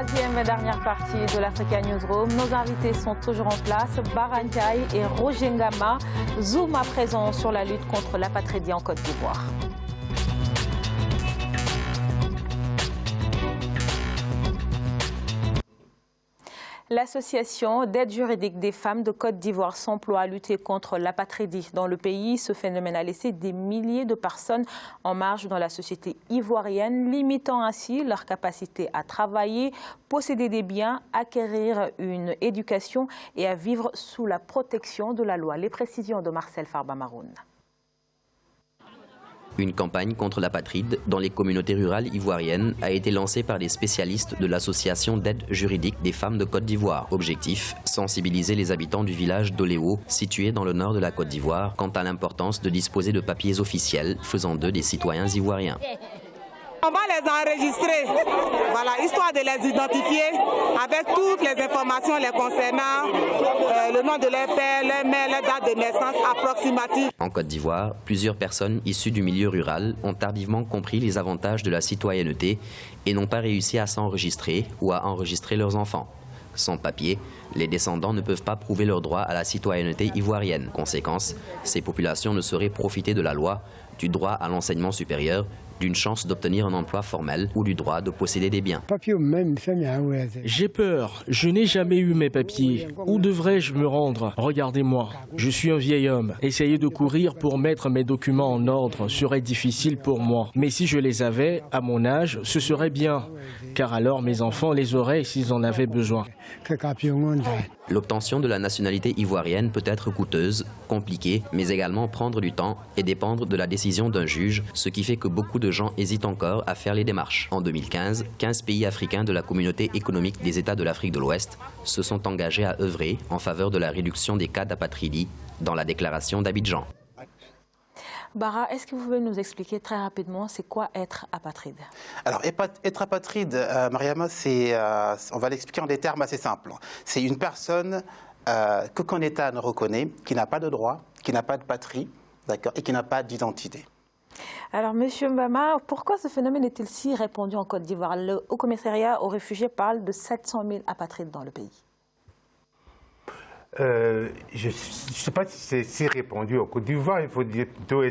Troisième et dernière partie de l'Africa Newsroom. Nos invités sont toujours en place. Bara Ndiaye et Roger Ngama. Zoom à présent sur la lutte contre l'apatridie en Côte d'Ivoire. L'association d'aide juridique des femmes de Côte d'Ivoire s'emploie à lutter contre l'apatridie dans le pays. Ce phénomène a laissé des milliers de personnes en marge dans la société ivoirienne, limitant ainsi leur capacité à travailler, posséder des biens, acquérir une éducation et à vivre sous la protection de la loi. Les précisions de Marcel Farba-Maroun. Une campagne contre l'apatride dans les communautés rurales ivoiriennes a été lancée par des spécialistes de l'association d'aide juridique des femmes de Côte d'Ivoire. Objectif, sensibiliser les habitants du village d'Oléo, situé dans le nord de la Côte d'Ivoire, quant à l'importance de disposer de papiers officiels, faisant d'eux des citoyens ivoiriens. On va les enregistrer, voilà, histoire de les identifier avec toutes les informations les concernant, le nom de leur père, leur mère, leur date de naissance approximative. En Côte d'Ivoire, plusieurs personnes issues du milieu rural ont tardivement compris les avantages de la citoyenneté et n'ont pas réussi à s'enregistrer ou à enregistrer leurs enfants. Sans papier, les descendants ne peuvent pas prouver leur droit à la citoyenneté ivoirienne. Conséquence, ces populations ne sauraient profiter de la loi, du droit à l'enseignement supérieur, d'une chance d'obtenir un emploi formel ou du droit de posséder des biens. J'ai peur, je n'ai jamais eu mes papiers. Où devrais-je me rendre? Regardez-moi, je suis un vieil homme. Essayer de courir pour mettre mes documents en ordre serait difficile pour moi. Mais si je les avais, à mon âge, ce serait bien. Car alors mes enfants les auraient s'ils en avaient besoin. L'obtention de la nationalité ivoirienne peut être coûteuse, compliquée, mais également prendre du temps et dépendre de la décision d'un juge, ce qui fait que beaucoup de gens hésitent encore à faire les démarches. En 2015, 15 pays africains de la communauté économique des États de l'Afrique de l'Ouest se sont engagés à œuvrer en faveur de la réduction des cas d'apatridie dans la déclaration d'Abidjan. Bara, est-ce que vous pouvez nous expliquer très rapidement c'est quoi être apatride? Alors, être apatride, Mariama, on va l'expliquer en des termes assez simples. C'est une personne qu'aucun État ne reconnaît, qui n'a pas de droit, qui n'a pas de patrie, d'accord, et qui n'a pas d'identité. Alors, Monsieur Mbama, pourquoi ce phénomène est-il si répandu en Côte d'Ivoire? Le Haut-Commissariat aux réfugiés parle de 700 000 apatrides dans le pays. Je ne sais pas si c'est si répandu en Côte d'Ivoire. Il faut plutôt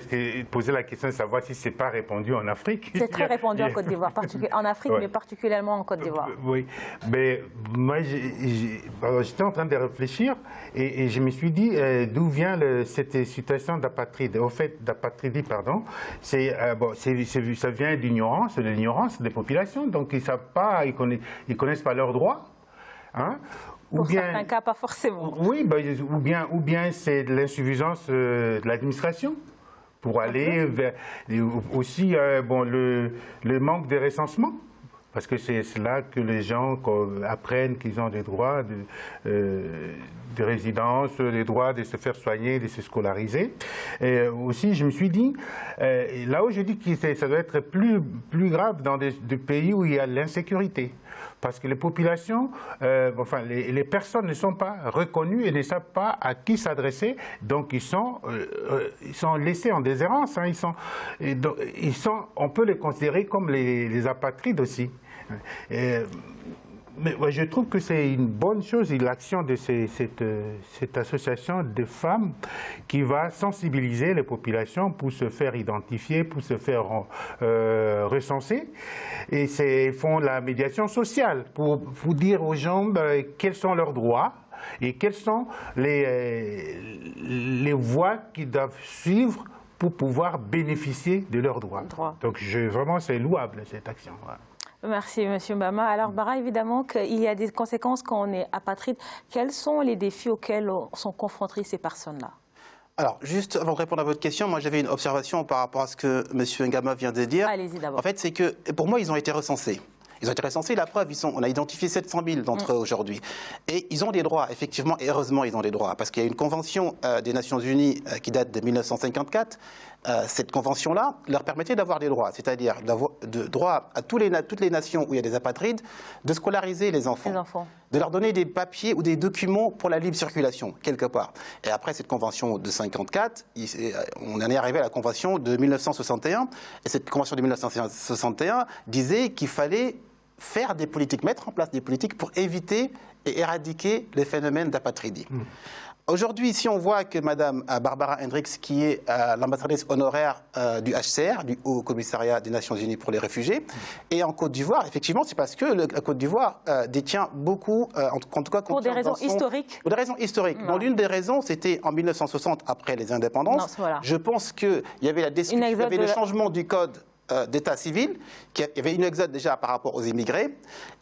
poser la question de savoir si ce n'est pas répandu en Afrique. C'est très répandu en Côte d'Ivoire, en Afrique, mais particulièrement en Côte d'Ivoire. Oui, mais moi j'étais en train de réfléchir et je me suis dit d'où vient cette situation d'apatride. Au fait, d'apatridie, pardon, ça vient d'ignorance, de l'ignorance des populations. Donc ils savent pas, ils connaissent pas leurs droits. Hein? Pour certains cas, pas forcément. Oui, ou bien c'est de l'insuffisance de l'administration pour aller vers... Aussi, le manque de recensement, parce que c'est là que les gens apprennent qu'ils ont des droits de résidence, des droits de se faire soigner, de se scolariser. Et aussi, je me suis dit, là où je dis que ça doit être plus grave dans des pays où il y a l'insécurité. Parce que les populations, les personnes ne sont pas reconnues et ne savent pas à qui s'adresser, donc ils sont laissés en déshérence. Hein, on peut les considérer comme les apatrides aussi. Mais ouais, je trouve que c'est une bonne chose, l'action de cette association de femmes qui va sensibiliser les populations pour se faire identifier, pour se faire recenser. Et ils font la médiation sociale pour dire aux gens quels sont leurs droits et quelles sont les voies qu'ils doivent suivre pour pouvoir bénéficier de leurs droits. Donc vraiment, c'est louable cette action. Ouais. Merci, Monsieur Mbama. Alors, Bara, évidemment qu'il y a des conséquences quand on est apatride. Quels sont les défis auxquels sont confrontées ces personnes-là? Alors, juste avant de répondre à votre question, moi j'avais une observation par rapport à ce que M. Ngama vient de dire. Allez-y d'abord. En fait, c'est que pour moi, ils ont été recensés. Ils ont été recensés, la preuve, on a identifié 700 000 d'entre eux aujourd'hui. Et ils ont des droits, effectivement, et heureusement, ils ont des droits. Parce qu'il y a une convention des Nations Unies qui date de 1954. Cette convention-là leur permettait d'avoir des droits, c'est-à-dire de droit à toutes les nations où il y a des apatrides, de scolariser les enfants, de leur donner des papiers ou des documents pour la libre circulation, quelque part. Et après cette convention de 1954, on en est arrivé à la convention de 1961. Et cette convention de 1961 disait qu'il fallait faire des politiques, mettre en place des politiques pour éviter et éradiquer les phénomènes d'apatridie. Aujourd'hui, si on voit que Mme Barbara Hendricks, qui est l'ambassadrice honoraire du HCR, du Haut Commissariat des Nations Unies pour les réfugiés, et en Côte d'Ivoire, effectivement, c'est parce que la Côte d'Ivoire détient beaucoup, en tout cas... Pour des raisons historiques. Pour des raisons historiques. L'une des raisons, c'était en 1960, après les indépendances. Non, voilà. Je pense qu'il y avait la destruction, il y avait le changement du code d'état civil, il y avait une exode déjà par rapport aux immigrés,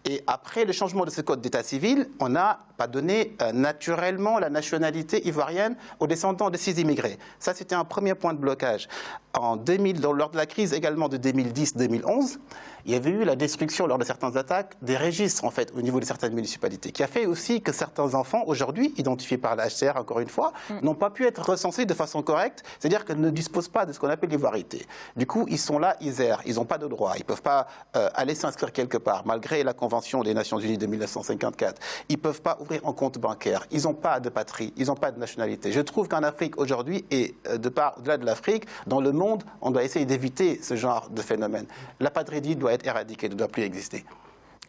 et après le changement de ce code d'état civil, on n'a pas donné naturellement la nationalité ivoirienne aux descendants de ces immigrés. Ça, c'était un premier point de blocage. En 2000, lors de la crise également de 2010-2011, il y avait eu la destruction lors de certaines attaques des registres, en fait, au niveau de certaines municipalités, qui a fait aussi que certains enfants, aujourd'hui, identifiés par la HCR, encore une fois, n'ont pas pu être recensés de façon correcte, c'est-à-dire qu'ils ne disposent pas de ce qu'on appelle l'ivoirité. Du coup, ils sont là, ils errent, ils n'ont pas de droit, ils ne peuvent pas aller s'inscrire quelque part, malgré la Convention des Nations Unies de 1954. Ils ne peuvent pas ouvrir un compte bancaire, ils n'ont pas de patrie, ils n'ont pas de nationalité. Je trouve qu'en Afrique, aujourd'hui, et au-delà de l'Afrique, dans le monde, on doit essayer d'éviter ce genre de phénomène. L'apatridie doit être éradiquée, ne doit plus exister.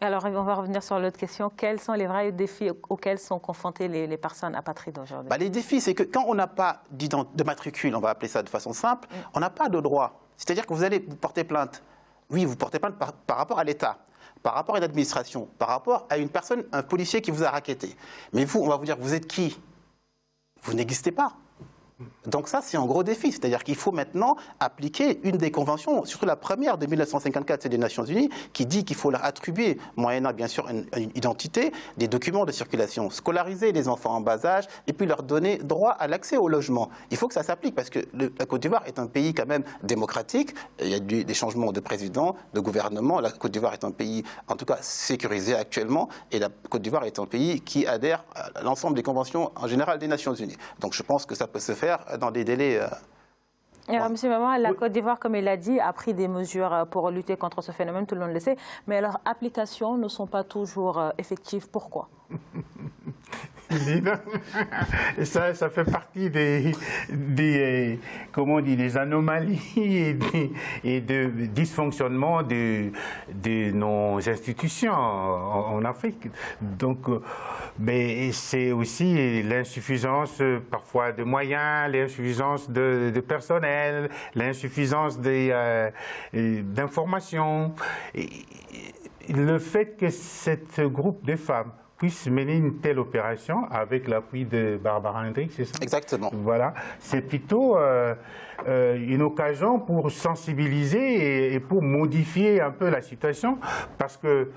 Alors, on va revenir sur l'autre question. Quels sont les vrais défis auxquels sont confrontées les personnes apatrides aujourd'hui? Les défis, c'est que quand on n'a pas de matricule, on va appeler ça de façon simple, on n'a pas de droit. C'est-à-dire que vous allez vous porter plainte. Oui, vous portez plainte par rapport à l'État, par rapport à une administration, par rapport à une personne, un policier qui vous a racketté. Mais vous, on va vous dire, vous êtes qui? Vous n'existez pas. Donc ça, c'est un gros défi. C'est-à-dire qu'il faut maintenant appliquer une des conventions, surtout la première de 1954, c'est des Nations Unies, qui dit qu'il faut leur attribuer, moyennant bien sûr une identité, des documents de circulation, scolariser les enfants en bas âge et puis leur donner droit à l'accès au logement. Il faut que ça s'applique parce que la Côte d'Ivoire est un pays quand même démocratique. Il y a des changements de président, de gouvernement. La Côte d'Ivoire est un pays, en tout cas, sécurisé actuellement. Et la Côte d'Ivoire est un pays qui adhère à l'ensemble des conventions en général des Nations Unies. Donc je pense que ça peut se faire dans des délais... Alors, Monsieur Maman, la Côte d'Ivoire, comme il l'a dit, a pris des mesures pour lutter contre ce phénomène, tout le monde le sait, mais leurs applications ne sont pas toujours effectives. Pourquoi? Ça fait partie comment on dit, des anomalies et de dysfonctionnement de nos institutions en Afrique. Donc, mais c'est aussi l'insuffisance parfois de moyens, l'insuffisance de personnel, l'insuffisance d'informations. Le fait que ce groupe de femmes puisse mener une telle opération avec l'appui de Barbara Hendricks, c'est ça? Exactement. Voilà, c'est plutôt une occasion pour sensibiliser et pour modifier un peu la situation, parce que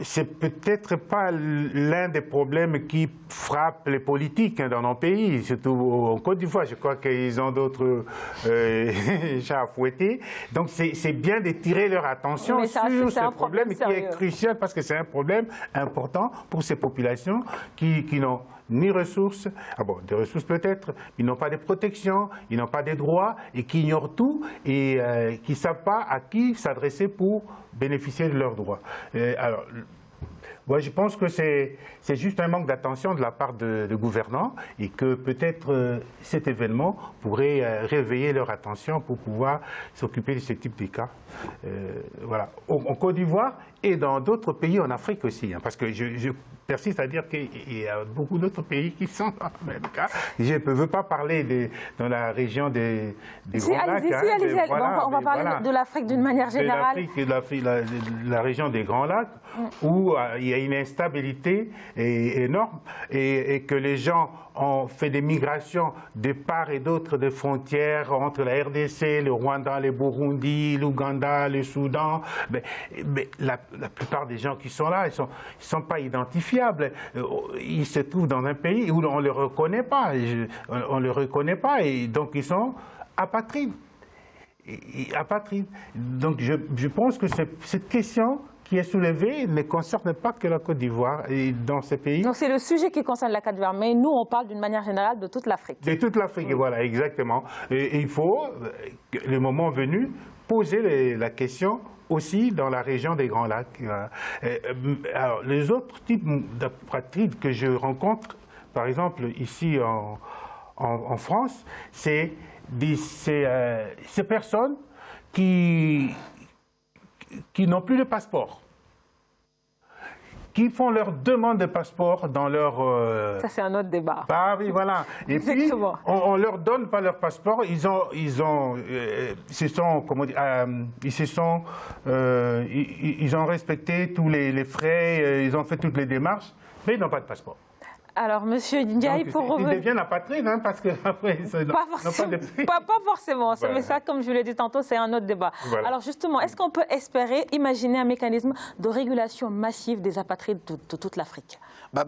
c'est peut-être pas l'un des problèmes qui frappent les politiques dans nos pays, surtout en Côte d'Ivoire. Je crois qu'ils ont d'autres chats à fouetter. Donc c'est bien de tirer leur attention sur ce problème qui est crucial, parce que c'est un problème important pour ces populations qui n'ont ni ressources, des ressources peut-être, ils n'ont pas de protection, ils n'ont pas de droits et qui ignorent tout et qui ne savent pas à qui s'adresser pour bénéficier de leurs droits. Alors, moi, je pense que c'est juste un manque d'attention de la part de gouvernants et que peut-être cet événement pourrait réveiller leur attention pour pouvoir s'occuper de ce type de cas. Voilà. En Côte d'Ivoire et dans d'autres pays en Afrique aussi, hein, parce que je persiste à dire qu'il y a beaucoup d'autres pays qui sont dans le même cas. Je ne veux pas parler dans la région des Grands Lacs. On va parler de l'Afrique d'une manière générale. La région des Grands Lacs, où il y a une instabilité énorme et que les gens ont fait des migrations de part et d'autre des frontières entre la RDC, le Rwanda, le Burundi, l'Ouganda, le Soudan. Mais la plupart des gens qui sont là, ils sont pas identifiables. Ils se trouvent dans un pays où on ne les reconnaît pas. On ne les reconnaît pas et donc ils sont apatrides. Donc je pense que cette question qui est soulevée ne concerne pas que la Côte d'Ivoire et dans ces pays. Donc c'est le sujet qui concerne la Côte d'Ivoire, mais nous on parle d'une manière générale de toute l'Afrique. De toute l'Afrique, oui. Voilà, exactement. Et il faut, le moment venu, poser la question aussi dans la région des Grands Lacs. Alors, les autres types d'apatrides que je rencontre, par exemple ici en France, c'est ces personnes qui n'ont plus de passeport. qui font leur demande de passeport dans leur... Ça, c'est un autre débat. Ah oui, voilà. Et puis, on leur donne pas leur passeport. Ils ont, respecté tous les frais, ils ont fait toutes les démarches, mais ils n'ont pas de passeport. Alors, Monsieur Ndiaye, pour revenir... Ils deviennent apatrides, hein, parce qu'après, pas forcément. Voilà. Mais ça, comme je l'ai dit tantôt, c'est un autre débat. Voilà. Alors, justement, est-ce qu'on peut espérer, imaginer un mécanisme de régulation massive des apatrides de toute l'Afrique?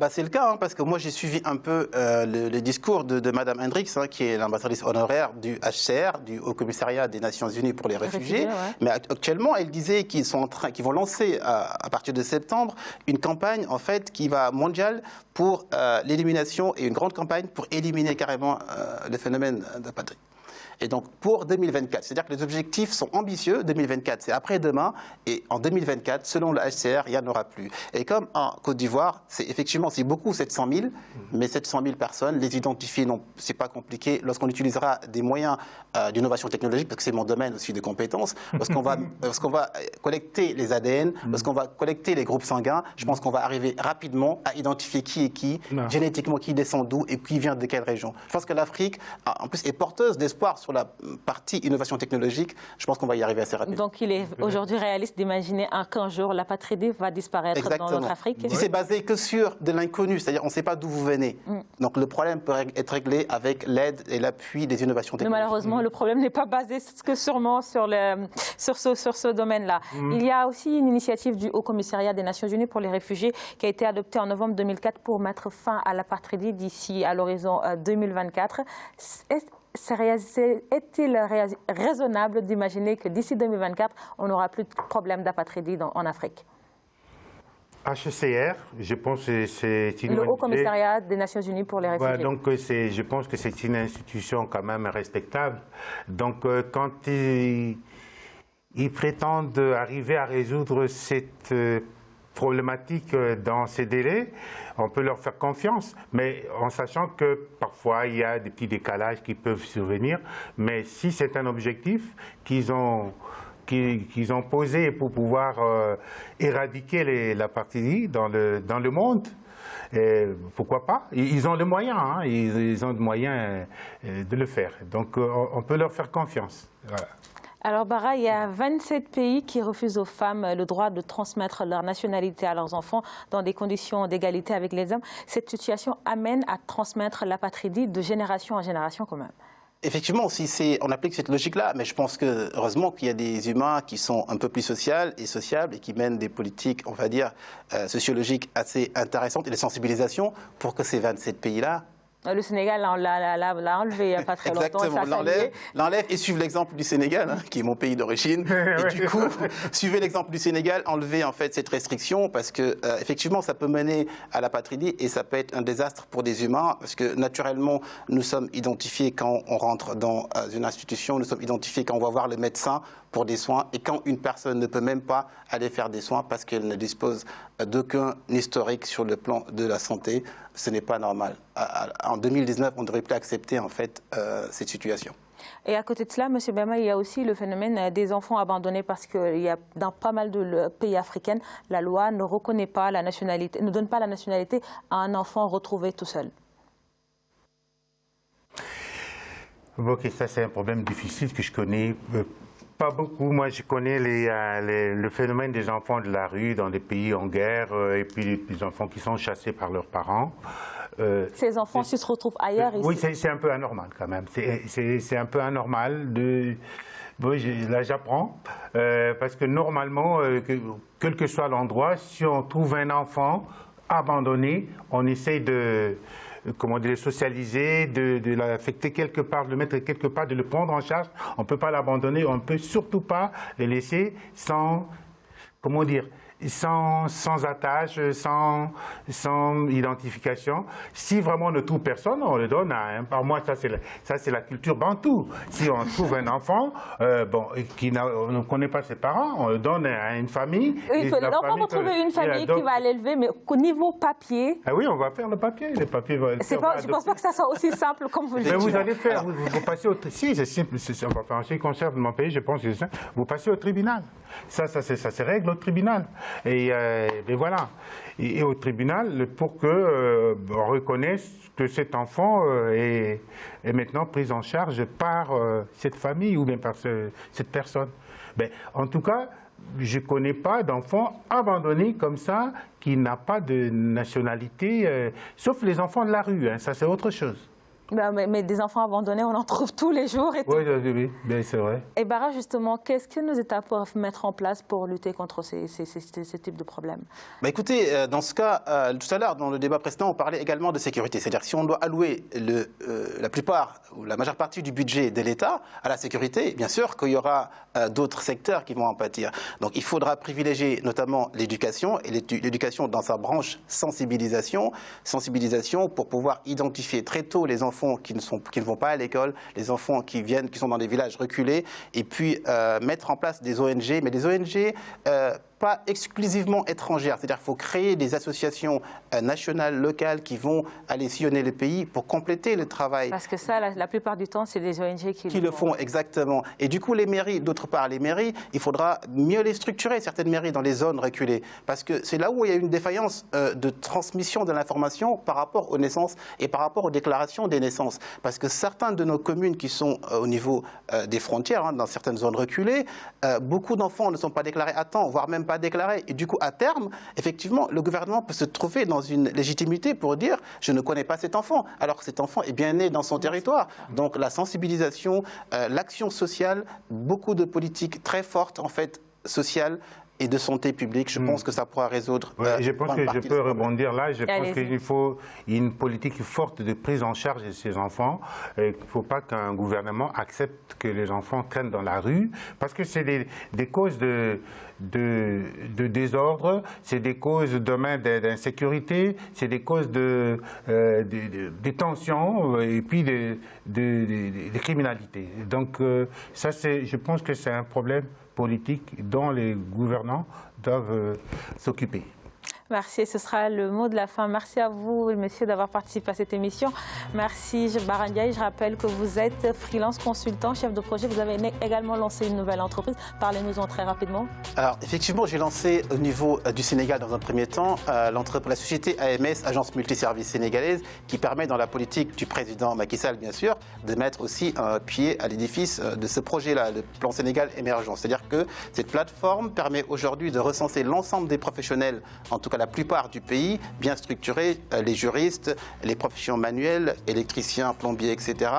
C'est le cas, hein, parce que moi, j'ai suivi un peu le discours de Mme Hendricks, hein, qui est l'ambassadrice honoraire du HCR, du Haut Commissariat des Nations Unies pour les réfugiés. Mais actuellement, elle disait qu'ils vont lancer, à partir de septembre, une campagne, en fait, qui va mondiale pour l'élimination, et une grande campagne pour éliminer carrément le phénomène d'apatrie. Et donc pour 2024, c'est-à-dire que les objectifs sont ambitieux. 2024, c'est après-demain, et en 2024, selon le HCR, il n'y en aura plus. Et comme en Côte d'Ivoire, c'est beaucoup, 700 000, mais 700 000 personnes, les identifier, c'est pas compliqué. Lorsqu'on utilisera des moyens d'innovation technologique, parce que c'est mon domaine aussi de compétences, lorsqu'on va collecter les ADN, lorsqu'on va collecter les groupes sanguins, je pense qu'on va arriver rapidement à identifier qui est qui, génétiquement qui descend d'où et qui vient de quelle région. Je pense que l'Afrique, en plus, est porteuse d'espoir sur la partie innovation technologique. Je pense qu'on va y arriver assez rapidement. Donc il est aujourd'hui réaliste d'imaginer qu'un jour l'apatridie va disparaître dans notre Afrique. Si c'est basé que sur de l'inconnu, c'est-à-dire on ne sait pas d'où vous venez. Donc le problème peut être réglé avec l'aide et l'appui des innovations technologiques. Mais malheureusement, le problème n'est pas basé que sûrement sur ce domaine-là. Il y a aussi une initiative du Haut Commissariat des Nations Unies pour les réfugiés qui a été adoptée en novembre 2004 pour mettre fin à l'apatridie d'ici à l'horizon 2024. Est-il raisonnable d'imaginer que d'ici 2024, on n'aura plus de problème d'apatridie en Afrique? HCR, je pense que c'est une... Le Haut Commissariat des Nations Unies pour les réfugiés. Donc je pense que c'est une institution quand même respectable. Donc quand ils prétendent arriver à résoudre cette problématique dans ces délais, on peut leur faire confiance, mais en sachant que parfois il y a des petits décalages qui peuvent survenir. Mais si c'est un objectif qu'ils ont posé pour pouvoir éradiquer l'apatridie dans le monde, pourquoi pas? Ils ont les moyens, hein, ils ont les moyens de le faire. Donc on peut leur faire confiance. Voilà. Alors Bara, il y a 27 pays qui refusent aux femmes le droit de transmettre leur nationalité à leurs enfants dans des conditions d'égalité avec les hommes. Cette situation amène à transmettre l'apatridie de génération en génération quand même. Effectivement, on applique cette logique-là, mais je pense que heureusement qu'il y a des humains qui sont un peu plus sociales et sociables et qui mènent des politiques, on va dire, sociologiques assez intéressantes et de sensibilisation pour que ces 27 pays-là... Le Sénégal l'a enlevé il n'y a pas très longtemps. Exactement, l'enlève et suivre l'exemple du Sénégal, hein, qui est mon pays d'origine. Et du coup, suivez l'exemple du Sénégal, enlevez en fait cette restriction parce que effectivement, ça peut mener à l'apatridie et ça peut être un désastre pour des humains parce que naturellement, nous sommes identifiés quand on rentre dans une institution, nous sommes identifiés quand on va voir le médecin pour des soins et quand une personne ne peut même pas aller faire des soins parce qu'elle ne dispose d'aucun historique sur le plan de la santé, ce n'est pas normal. En 2019, on ne devrait plus accepter en fait cette situation. Et à côté de cela, M. Bema, il y a aussi le phénomène des enfants abandonnés parce que dans pas mal de pays africains, la loi ne reconnaît pas la nationalité, ne donne pas la nationalité à un enfant retrouvé tout seul. Ok, ça c'est un problème difficile que je connais pas beaucoup. Moi, je connais le phénomène des enfants de la rue dans des pays en guerre et puis les enfants qui sont chassés par leurs parents. Ces enfants se retrouvent ailleurs ici. Oui, c'est un peu anormal quand même. C'est un peu anormal de... Bon, là, j'apprends, parce que normalement, quel que soit l'endroit, si on trouve un enfant abandonné, on essaye de le socialiser, de l'affecter quelque part, de le mettre quelque part, de le prendre en charge. On ne peut pas l'abandonner, on ne peut surtout pas le laisser sans, sans attache, sans identification. Si vraiment on ne trouve personne, on le donne à un. Par moi, ça c'est la culture bantou. Si on trouve un enfant qui ne connaît pas ses parents, on le donne à une famille. L'enfant va trouver une famille qui va l'élever, mais au niveau papier... Ah oui, on va faire le papier. Les papiers vont je ne pense pas que ça soit aussi simple comme vous le dites. Mais vous allez faire, vous passez au tribunal. Si, c'est simple. En ce qui concerne mon pays, je pense que c'est simple. Vous passez au tribunal. Ça se règle au tribunal. Et voilà. Et au tribunal, pour qu'on reconnaisse que cet enfant est maintenant pris en charge par cette famille ou bien par cette personne. Ben, en tout cas, je ne connais pas d'enfant abandonné comme ça, qui n'a pas de nationalité, sauf les enfants de la rue, hein, ça c'est autre chose. Mais des enfants abandonnés, on en trouve tous les jours. Oui, c'est vrai. Et Bara, justement, qu'est-ce que nos États peuvent mettre en place pour lutter contre ces types de problèmes? Écoutez, dans ce cas, tout à l'heure, dans le débat précédent, on parlait également de sécurité. C'est-à-dire que si on doit allouer la plupart ou la majeure partie du budget de l'État à la sécurité, bien sûr qu'il y aura d'autres secteurs qui vont en pâtir. Donc il faudra privilégier notamment l'éducation, et l'éducation dans sa branche sensibilisation pour pouvoir identifier très tôt les enfants qui ne vont pas à l'école, les enfants qui sont dans des villages reculés, et puis mettre en place des ONG, mais des ONG pas exclusivement étrangères. C'est-à-dire qu'il faut créer des associations nationales, locales qui vont aller sillonner le pays pour compléter le travail. Parce que ça, la plupart du temps, c'est des ONG qui le font, exactement. Et du coup, les mairies, d'autre part, il faudra mieux les structurer, certaines mairies, dans les zones reculées. Parce que c'est là où il y a une défaillance de transmission de l'information par rapport aux naissances et par rapport aux déclarations des naissances. Parce que certaines de nos communes qui sont au niveau des frontières, dans certaines zones reculées, beaucoup d'enfants ne sont pas déclarés à temps, voire même pas déclarés. Et du coup, à terme, effectivement, le gouvernement peut se trouver dans une légitimité pour dire « je ne connais pas cet enfant », alors que cet enfant est bien né dans son territoire. Donc la sensibilisation, l'action sociale, beaucoup de politiques très fortes, en fait, sociales, et de santé publique, je pense que ça pourra résoudre. Je pense que je peux rebondir là. Je pense qu'il faut une politique forte de prise en charge de ces enfants. Il ne faut pas qu'un gouvernement accepte que les enfants traînent dans la rue, parce que c'est des causes de désordre, c'est des causes demain d'insécurité, c'est des causes de tensions et puis de criminalité. Donc ça, je pense que c'est un problème politique dont les gouvernants doivent s'occuper. Merci, ce sera le mot de la fin. Merci à vous, messieurs, d'avoir participé à cette émission. Merci, Bara Ndiaye. Je rappelle que vous êtes freelance consultant, chef de projet. Vous avez également lancé une nouvelle entreprise. Parlez-nous-en très rapidement. Alors, effectivement, j'ai lancé au niveau du Sénégal, dans un premier temps, la société AMS, Agence Multiservice Sénégalaise, qui permet, dans la politique du président Macky Sall, bien sûr, de mettre aussi un pied à l'édifice de ce projet-là, le plan Sénégal émergent. C'est-à-dire que cette plateforme permet aujourd'hui de recenser l'ensemble des professionnels, en tout cas la plupart du pays, bien structurés, les juristes, les professions manuelles, électriciens, plombiers, etc.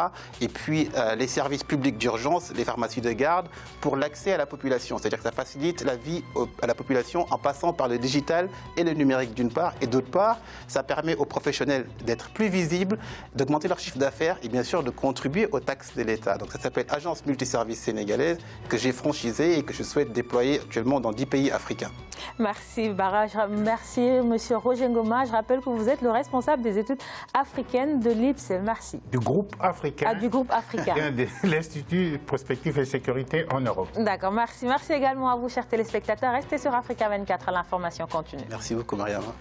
Et puis les services publics d'urgence, les pharmacies de garde, pour l'accès à la population. C'est-à-dire que ça facilite la vie à la population en passant par le digital et le numérique d'une part. Et d'autre part, ça permet aux professionnels d'être plus visibles, d'augmenter leur chiffre d'affaires et bien sûr de contribuer aux taxes de l'État. Donc ça s'appelle Agence Multiservice Sénégalaise, que j'ai franchisée et que je souhaite déployer actuellement dans 10 pays africains. Merci Bara. Merci Monsieur Roger Ngoma. Je rappelle que vous êtes le responsable des études africaines de l'IPSE. Merci. Du groupe africain. Du groupe africain. De l'Institut Prospective et Sécurité en Europe. D'accord, merci. Merci également à vous, chers téléspectateurs. Restez sur Africa 24, l'information continue. Merci beaucoup, Mariama.